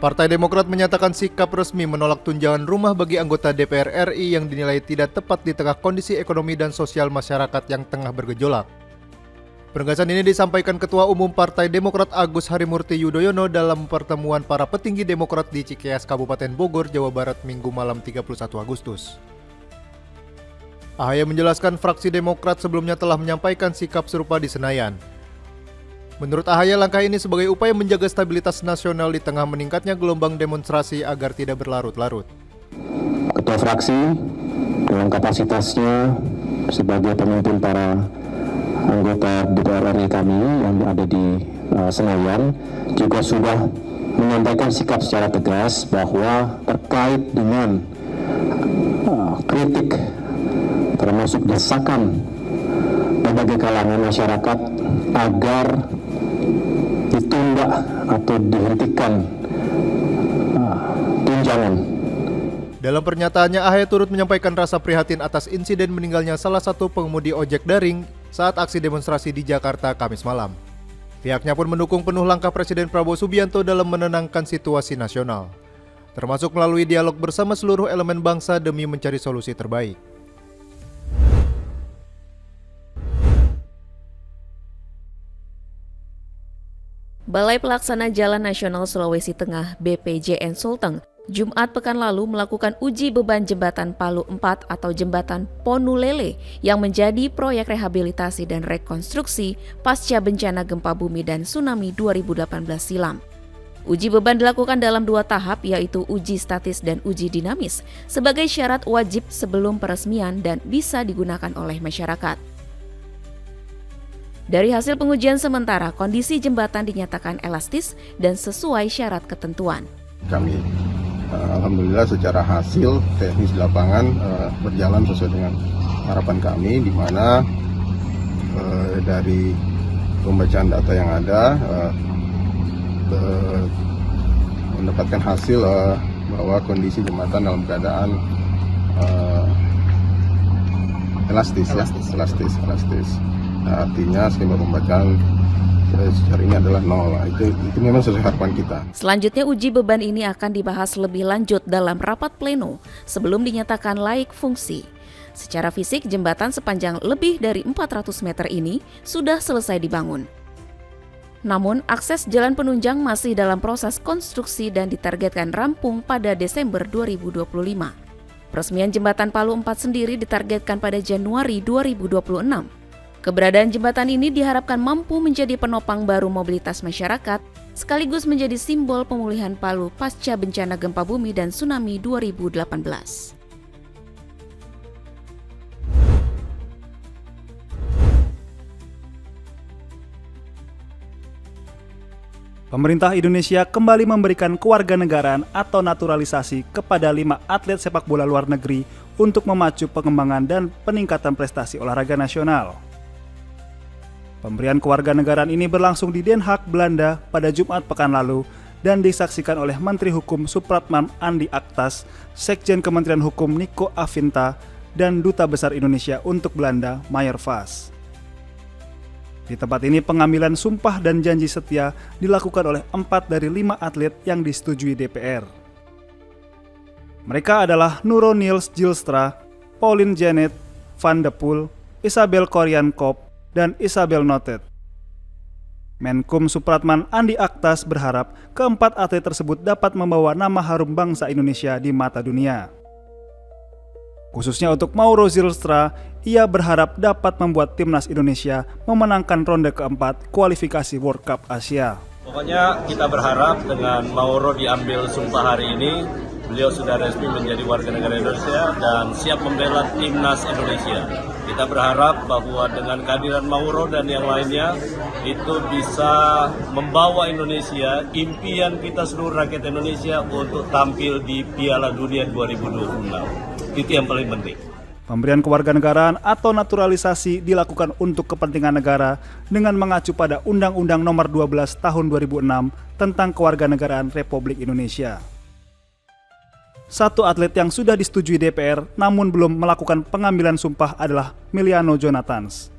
Partai Demokrat menyatakan sikap resmi menolak tunjangan rumah bagi anggota DPR RI yang dinilai tidak tepat di tengah kondisi ekonomi dan sosial masyarakat yang tengah bergejolak. Penegasan ini disampaikan Ketua Umum Partai Demokrat Agus Harimurti Yudhoyono dalam pertemuan para petinggi Demokrat di Cikeas, Kabupaten Bogor, Jawa Barat, Minggu malam 31 Agustus. AHY menjelaskan fraksi Demokrat sebelumnya telah menyampaikan sikap serupa di Senayan. Menurut AHY, langkah ini sebagai upaya menjaga stabilitas nasional di tengah meningkatnya gelombang demonstrasi agar tidak berlarut-larut. Ketua fraksi dalam kapasitasnya sebagai pemimpin para anggota DPR RI kami yang ada di Senayan juga sudah menyampaikan sikap secara tegas bahwa terkait dengan kritik termasuk desakan berbagai kalangan masyarakat agar ditunda atau dihentikan tunjangan. Dalam pernyataannya, AHY turut menyampaikan rasa prihatin atas insiden meninggalnya salah satu pengemudi ojek daring saat aksi demonstrasi di Jakarta Kamis malam. Pihaknya pun mendukung penuh langkah Presiden Prabowo Subianto dalam menenangkan situasi nasional, termasuk melalui dialog bersama seluruh elemen bangsa demi mencari solusi terbaik. Balai Pelaksana Jalan Nasional Sulawesi Tengah BPJN Sulteng Jumat pekan lalu melakukan uji beban jembatan Palu 4 atau jembatan Ponulele yang menjadi proyek rehabilitasi dan rekonstruksi pasca bencana gempa bumi dan tsunami 2018 silam. Uji beban dilakukan dalam 2 tahap, yaitu uji statis dan uji dinamis sebagai syarat wajib sebelum peresmian dan bisa digunakan oleh masyarakat. Dari hasil pengujian sementara, kondisi jembatan dinyatakan elastis dan sesuai syarat ketentuan. Kami alhamdulillah secara hasil teknis di lapangan berjalan sesuai dengan harapan kami, di mana dari pembacaan data yang ada mendapatkan hasil bahwa kondisi jembatan dalam keadaan elastis. Nah, artinya skema pembacaan secara ini adalah 0. Itu memang sesuai harapan kita. Selanjutnya uji beban ini akan dibahas lebih lanjut dalam rapat pleno sebelum dinyatakan layak fungsi. Secara fisik, jembatan sepanjang lebih dari 400 meter ini sudah selesai dibangun. Namun, akses jalan penunjang masih dalam proses konstruksi dan ditargetkan rampung pada Desember 2025. Peresmian jembatan Palu 4 sendiri ditargetkan pada Januari 2026. Keberadaan jembatan ini diharapkan mampu menjadi penopang baru mobilitas masyarakat, sekaligus menjadi simbol pemulihan Palu pasca bencana gempa bumi dan tsunami 2018. Pemerintah Indonesia kembali memberikan kewarganegaraan atau naturalisasi kepada 5 atlet sepak bola luar negeri untuk memacu pengembangan dan peningkatan prestasi olahraga nasional. Pemberian kewarganegaraan ini berlangsung di Den Haag, Belanda pada Jumat pekan lalu dan disaksikan oleh Menteri Hukum Supratman Andi Aktas, Sekjen Kementerian Hukum Niko Afinta, dan Duta Besar Indonesia untuk Belanda, Mayer Vas. Di tempat ini pengambilan sumpah dan janji setia dilakukan oleh 4 dari 5 atlet yang disetujui DPR. Mereka adalah Nuro Niels Gilstra, Pauline Janet Van de Poel, Isabel Corian Kopp, dan Isabel Notet. Menkum Supratman Andi Aktas berharap keempat atlet tersebut dapat membawa nama harum bangsa Indonesia di mata dunia. Khususnya untuk Mauro Zylstra, ia berharap dapat membuat timnas Indonesia memenangkan ronde keempat kualifikasi World Cup Asia. Pokoknya kita berharap dengan Mauro diambil sumpah hari ini, beliau sudah resmi menjadi warga negara Indonesia dan siap membela timnas Indonesia. Kita berharap bahwa dengan kehadiran Mauro dan yang lainnya itu bisa membawa Indonesia, impian kita seluruh rakyat Indonesia untuk tampil di Piala Dunia 2026. Itu yang paling penting. Pemberian kewarganegaraan atau naturalisasi dilakukan untuk kepentingan negara dengan mengacu pada Undang-Undang Nomor 12 Tahun 2006 tentang Kewarganegaraan Republik Indonesia. Satu atlet yang sudah disetujui DPR namun belum melakukan pengambilan sumpah adalah Miliano Jonathans.